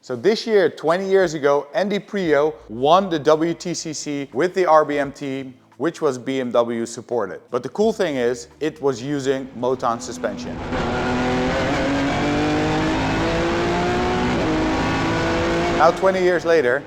So this year, 20 years ago, Andy Priaulx won the WTCC with the RBM team, which was BMW supported. But the cool thing is, it was using MOTON suspension. Now 20 years later,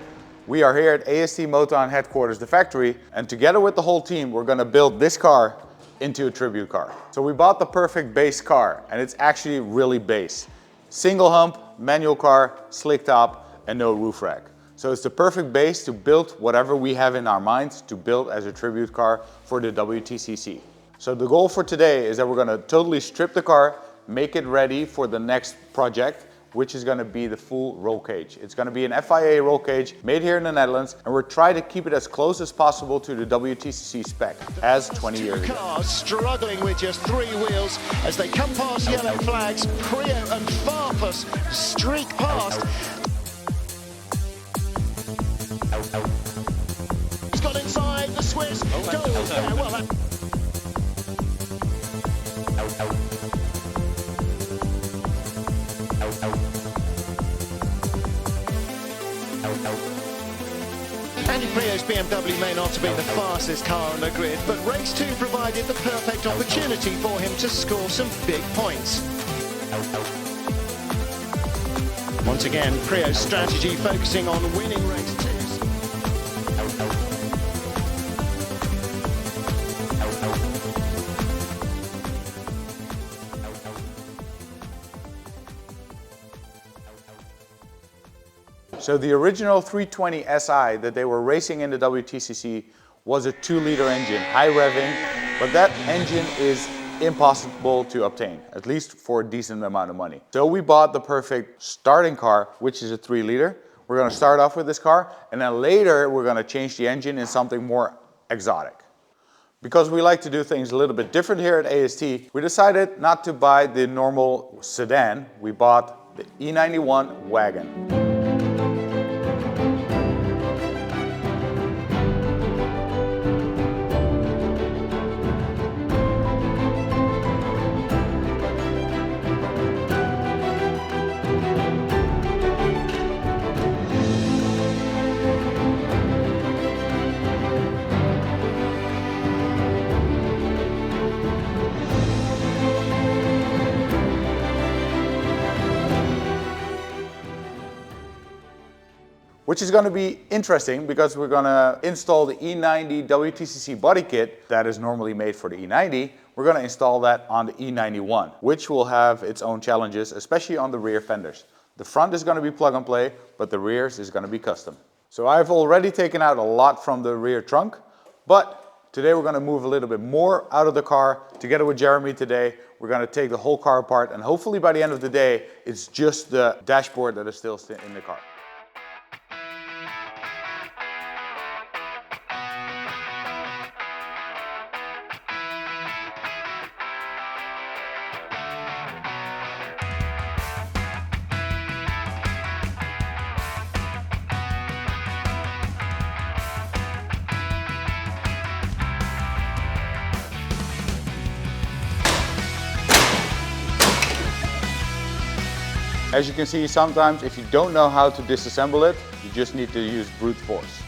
we are here at AST MOTON headquarters, the factory, and together with the whole team, we're gonna build this car into a tribute car. So we bought the perfect base car, and it's actually really base. Single hump, manual car, slick top, and no roof rack. So it's the perfect base to build whatever we have in our minds to build as a tribute car for the WTCC. So the goal for today is that we're gonna totally strip the car, make it ready for the next project, which is gonna be the full roll cage. It's gonna be an FIA roll cage made here in the Netherlands, and we're trying to keep it as close as possible to the WTCC spec as 20 years ago. Cars struggling with just 3 wheels as they come past yellow flags. Priaulx and Farfus streak past. He's got inside the Swiss. Goes there. Well, Andy Priaulx's BMW may not have been the fastest car on the grid, but race 2 provided the perfect opportunity for him to score some big points. Once again, Priaulx's strategy focusing on winning race 2s. So the original 320 SI that they were racing in the WTCC was a 2-liter engine, high revving, but that engine is impossible to obtain, at least for a decent amount of money. So we bought the perfect starting car, which is a 3-liter. We're gonna start off with this car, and then later we're gonna change the engine in something more exotic. Because we like to do things a little bit different here at AST, we decided not to buy the normal sedan. We bought the E91 wagon. Which is going to be interesting because we're going to install the E90 WTCC body kit that is normally made for the E90. We're going to install that on the E91, which will have its own challenges, especially on the rear fenders. The front is going to be plug and play, but the rears is going to be custom. So I've already taken out a lot from the rear trunk, but today we're going to move a little bit more out of the car. Together with Jeremy today, we're going to take the whole car apart, and hopefully by the end of the day, it's just the dashboard that is still in the car. As you can see, sometimes if you don't know how to disassemble it, you just need to use brute force.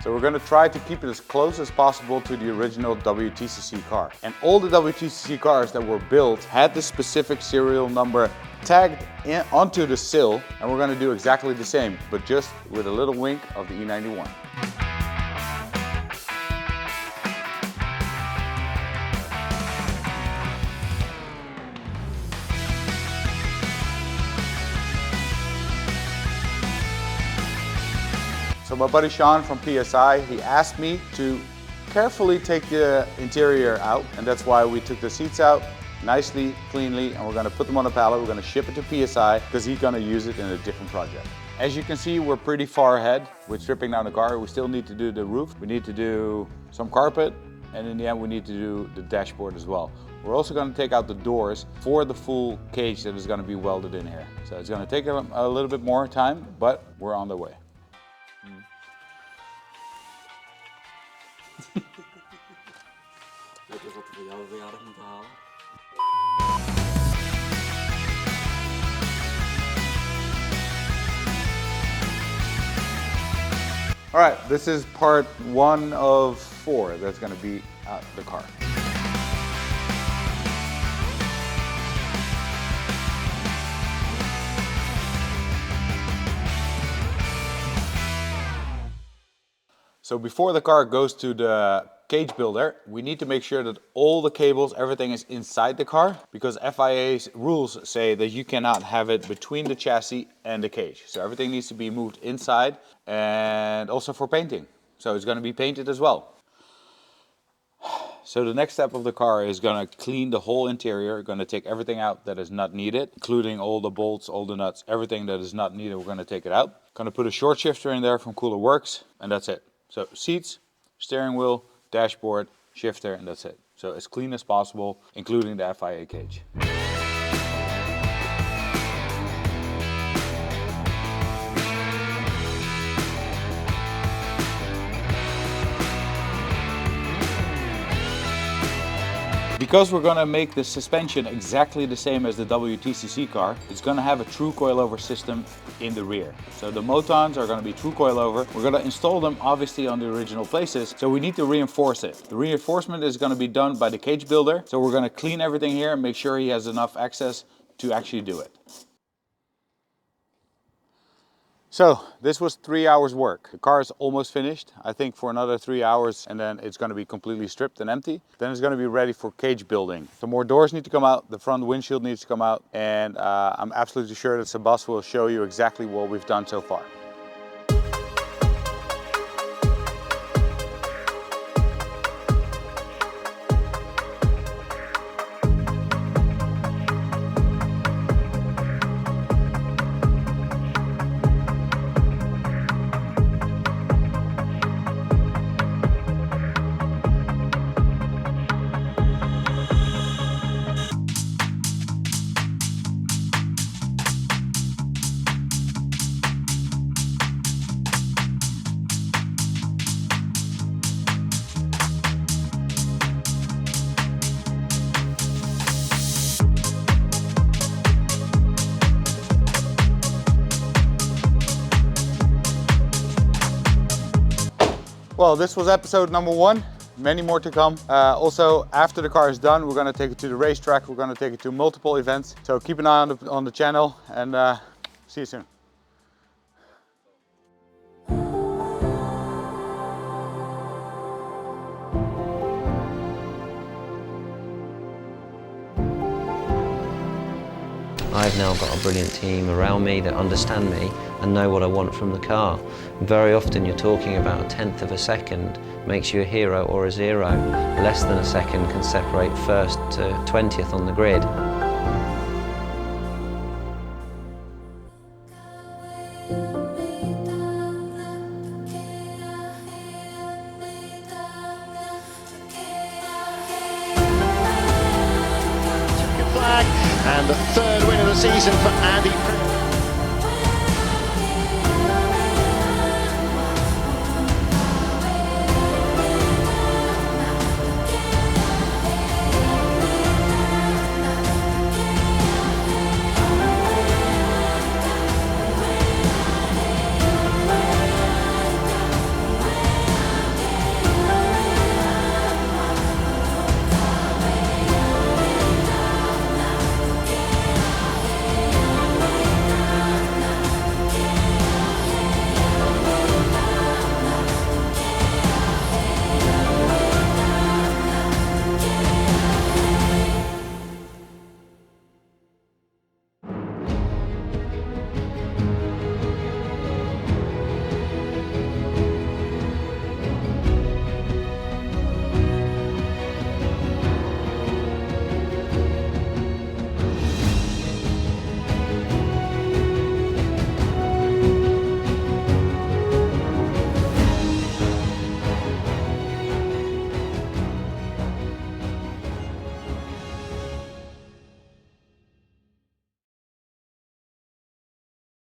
So we're going to try to keep it as close as possible to the original WTCC car. And all the WTCC cars that were built had the specific serial number tagged onto the sill, and we're going to do exactly the same, but just with a little wink of the E91. So my buddy Sean from PSI, he asked me to carefully take the interior out, and that's why we took the seats out nicely, cleanly, and we're going to put them on a pallet. We're going to ship it to PSI because he's going to use it in a different project. As you can see, we're pretty far ahead with stripping down the car. We still need to do the roof. We need to do some carpet, and in the end we need to do the dashboard as well. We're also going to take out the doors for the full cage that is going to be welded in here. So it's going to take a little bit more time, but we're on the way. Weet je wat we voor jouw verjaardag moeten halen? All right, this is part 1 of 4 that's going to be out the car. So before the car goes to the cage builder, we need to make sure that all the cables, everything is inside the car, because FIA's rules say that you cannot have it between the chassis and the cage. So everything needs to be moved inside, and also for painting. So it's going to be painted as well. So the next step of the car is going to clean the whole interior, going to take everything out that is not needed, including all the bolts, all the nuts, everything that is not needed, we're going to take it out. Going to put a short shifter in there from Cooler Works, and that's it. So seats, steering wheel, dashboard, shifter, and that's it. So as clean as possible, including the FIA cage. Because we're going to make the suspension exactly the same as the WTCC car, it's going to have a true coilover system in the rear. So the motons are going to be true coilover. We're going to install them obviously on the original places, so we need to reinforce it. The reinforcement is going to be done by the cage builder, so we're going to clean everything here and make sure he has enough access to actually do it. So this was 3 hours work. The car is almost finished, I think, for another 3 hours, and then it's going to be completely stripped and empty. Then it's going to be ready for cage building. Some more doors need to come out, the front windshield needs to come out, and I'm absolutely sure that Sebas will show you exactly what we've done so far. Well, this was episode number 1. Many more to come. Also, after the car is done, we're going to take it to the racetrack. We're going to take it to multiple events. So keep an eye on the channel, and see you soon. I've now got a brilliant team around me that understand me and know what I want from the car. Very often you're talking about a tenth of a second makes you a hero or a zero. Less than a second can separate first to 20th on the grid. And the third win of the season for Andy Priaulx.